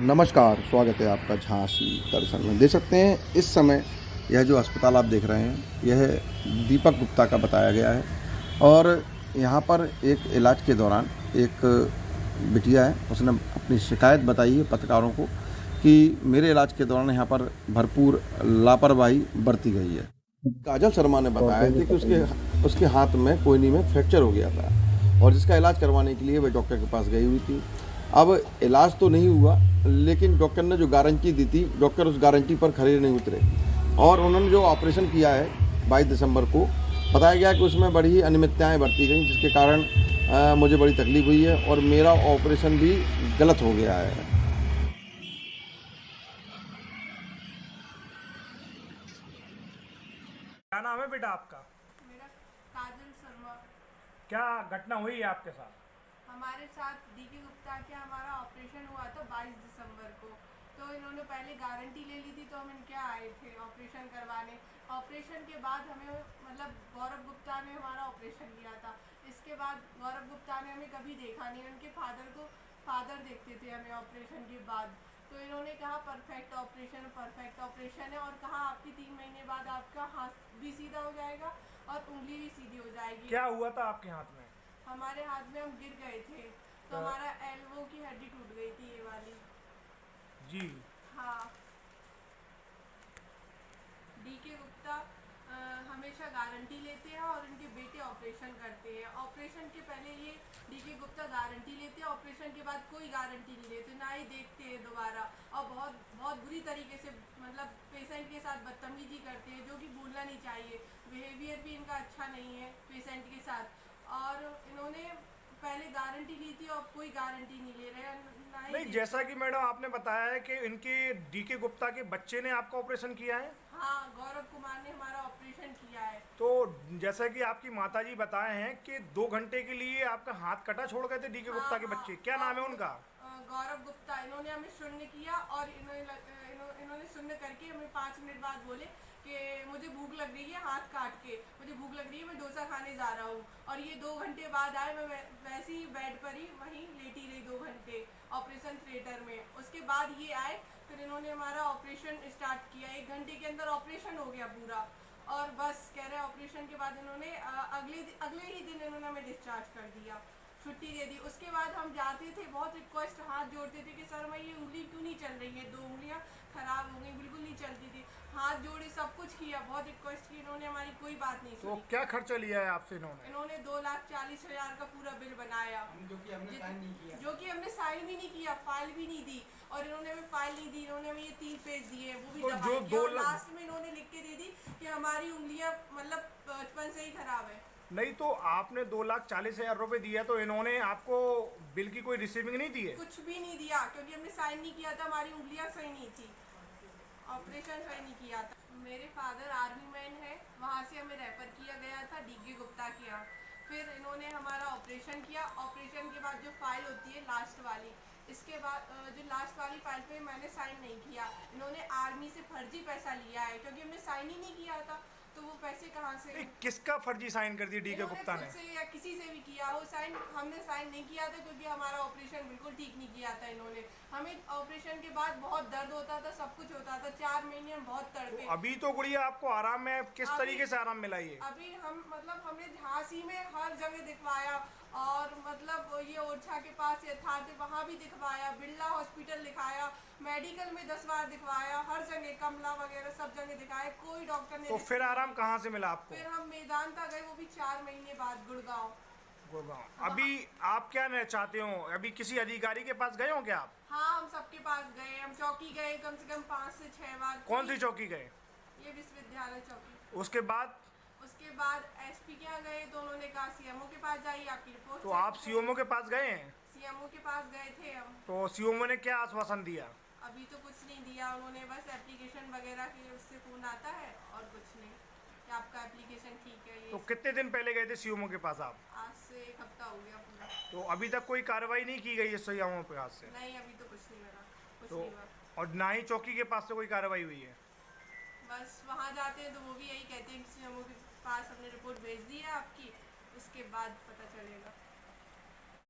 नमस्कार, स्वागत है आपका झांसी दर्शन में। देख सकते हैं इस समय यह जो अस्पताल आप देख रहे हैं, यह दीपक गुप्ता का बताया गया है। और यहाँ पर एक इलाज के दौरान एक बिटिया है, उसने अपनी शिकायत बताई है पत्रकारों को कि मेरे इलाज के दौरान यहाँ पर भरपूर लापरवाही बरती गई है। काजल शर्मा ने बताया थी कि उसके हाथ में कोहनी में फ्रैक्चर हो गया था और जिसका इलाज करवाने के लिए वह डॉक्टर के पास गई हुई थी। अब इलाज तो नहीं हुआ, लेकिन डॉक्टर ने जो गारंटी दी थी, डॉक्टर उस गारंटी पर खरे नहीं उतरे और उन्होंने जो ऑपरेशन किया है 22 दिसंबर को, बताया गया कि उसमें बड़ी ही अनियमितताएँ बरती गई, जिसके कारण मुझे बड़ी तकलीफ हुई है और मेरा ऑपरेशन भी गलत हो गया है। क्या नाम है बेटा आपका? मेरा काजल शर्मा। क्या घटना हुई है आपके साथ? हमारे साथ डीके गुप्ता के हमारा ऑपरेशन हुआ था 22 दिसंबर को। तो इन्होंने पहले गारंटी ले ली थी, तो हम इनके आए थे ऑपरेशन करवाने। ऑपरेशन के बाद हमें गौरव गुप्ता ने हमारा ऑपरेशन किया था। इसके बाद गौरव गुप्ता ने हमें कभी देखा नहीं, उनके फादर देखते थे हमें ऑपरेशन के बाद। तो इन्होंने कहा परफेक्ट ऑपरेशन है और कहा आपकी 3 महीने बाद आपका हाथ भी सीधा हो जाएगा और उंगली भी सीधी हो जाएगी। क्या हुआ था आपके हाथ में? हमारे हाथ में हम गिर गए थे, तो हमारा एल्बो की हड्डी टूट गई थी, ये वाली। जी। हाँ। डीके गुप्ता हमेशा गारंटी लेते हैं और इनके बेटे ऑपरेशन करते हैं। ऑपरेशन के पहले ये डीके गुप्ता गारंटी लेते हैं, ऑपरेशन के बाद कोई गारंटी नहीं लेते, ना ही देखते हैं दोबारा। और बहुत बहुत बुरी तरीके से पेशेंट के साथ बदतमीजी करते हैं, जो कि भूलना नहीं चाहिए। बिहेवियर भी इनका अच्छा नहीं है पेशेंट के साथ। और इन्होंने पहले गारंटी ली थी और कोई गारंटी नहीं ले रहे हैं, ना ही नहीं, जैसा कि मैडम आपने बताया है कि इनके डीके गुप्ता के बच्चे ने आपका ऑपरेशन किया है। हाँ, गौरव कुमार ने हमारा ऑपरेशन किया है। तो जैसा कि आपकी माताजी बताए हैं कि 2 घंटे के लिए आपका हाथ कटा छोड़ गए थे डीके हाँ, गुप्ता के हाँ, बच्चे। क्या नाम है उनका? गौरव गुप्ता। इन्होंने हमें शून्य किया और इन्होंने शून्य करके हमें 5 मिनट बाद बोले कि मुझे भूख लग रही है, हाथ काट के मुझे भूख लग रही है, मैं डोसा खाने जा रहा हूँ। और ये 2 घंटे बाद आए, मैं वैसे ही बेड पर ही वहीं लेटी रही 2 घंटे ऑपरेशन थिएटर में। उसके बाद ये आए, फिर इन्होंने हमारा ऑपरेशन स्टार्ट किया। 1 घंटे के अंदर ऑपरेशन हो गया पूरा। और बस कह रहे ऑपरेशन के बाद इन्होंने अगले ही दिन इन्होंने हमें डिस्चार्ज कर दिया, छुट्टी दे दी। उसके बाद हम जाते थे, बहुत रिक्वेस्ट हाथ जोड़ते थे कि सर मैं ये उंगली क्यों नहीं चल रही है, 2 उंगलियां खराब हो गई, बिल्कुल नहीं चलती थी। हाथ जोड़े, सब कुछ किया, बहुत रिक्वेस्ट की, इन्होंने हमारी कोई बात नहीं तो सुनी। क्या खर्चा लिया है आपसे इन्होंने? इन्होंने 2,40,000 का पूरा बिल बनाया, जो कि हमने साइन भी नहीं किया, फाइल भी नहीं दी। और इन्होंने हमें फाइल नहीं दी, इन्होंने हमें ये 3 पेज दिए, वो भी तो दबाई जो के। 2 और लाख लास्ट में इन्होंने लिख के दे दी कि हमारी उंगलियां बचपन से ही खराब है। नहीं, तो आपने 2,40,000 रुपए दिया, तो इन्होंने आपको बिल की कोई रिसीविंग नहीं दी है? कुछ भी नहीं दिया, क्योंकि हमने साइन नहीं किया था, हमारी उंगलियां सही नहीं थी, ऑपरेशन सही नहीं किया था। मेरे फादर आर्मी मैन है, वहाँ से हमें रेफर किया गया था डीके गुप्ता के यहाँ। फिर इन्होंने हमारा ऑपरेशन किया। ऑपरेशन के बाद जो फाइल होती है लास्ट वाली, इसके बाद जो लास्ट वाली फाइल पे मैंने साइन नहीं किया। इन्होंने आर्मी से फर्जी पैसा लिया है, क्योंकि हमने साइन ही नहीं किया था, तो वो पैसे कहाँ से? नहीं, किसका फर्जी साइन कर दिया डीके गुप्ता ने? खुद से या किसी से भी किया हो साइन, हमने साइन नहीं किया था, क्योंकि हमारा ऑपरेशन बिल्कुल ठीक नहीं किया था इन्होंने। हमें ऑपरेशन के बाद बहुत दर्द होता था, सब कुछ होता था, 4 महीने हम बहुत तड़पे। तो अभी तो गुड़िया आपको आराम है, किस तरीके से आराम मिला ये? अभी हम हमने झांसी में हर जगह दिखवाया, और ये ओरछा के पास यथार्थ वहाँ भी दिखवाया, बिरला हॉस्पिटल दिखाया, मेडिकल में 10 बार दिखवाया, हर जगह कमला वगैरह सब जगह दिखाया, कोई डॉक्टर ने। तो फिर आराम कहाँ से मिला आपको? फिर हम मेदांता गए, वो भी 4 महीने बाद, गुड़गांव। गुड़गांव। अभी आप क्या चाहते हो? अभी किसी अधिकारी के पास गए हो क्या आप? हाँ, हम सबके पास गए, हम चौकी गए कम से कम 5 से 6 बार। कौन सी चौकी गए? ये विश्वविद्यालय चौकी। उसके बाद? उसके बाद एसपी के यहाँ गए, तो उन्होंने कहा सीएमओ के पास जाइए, आपकी रिपोर्ट। तो आप सीएमओ के पास गए हैं? सीएमओ के पास गए थे हम। तो सीएमओ ने क्या आश्वासन दिया? अभी तो कुछ नहीं दिया उन्होंने, बस एप्लीकेशन वगैरह के उससे फोन आता है और कुछ नहीं, कि आपका एप्लीकेशन ठीक है। तो ये कितने दिन पहले गए थे सीएमओ के पास आप? आज से 1 हफ्ता हो गया पूरा। तो अभी तक कोई कार्रवाई नहीं की गई है सीएमओ के पास से? नहीं, अभी तो कुछ नहीं मिला, कुछ तो नहीं हुआ। और ना ही चौकी के पास से कोई कार्रवाई हुई है? बस वहाँ जाते हैं तो वो भी यही कहते हैं कि सीएमओ के पास हमने रिपोर्ट भेज दी है आपकी, उसके बाद पता चलेगा।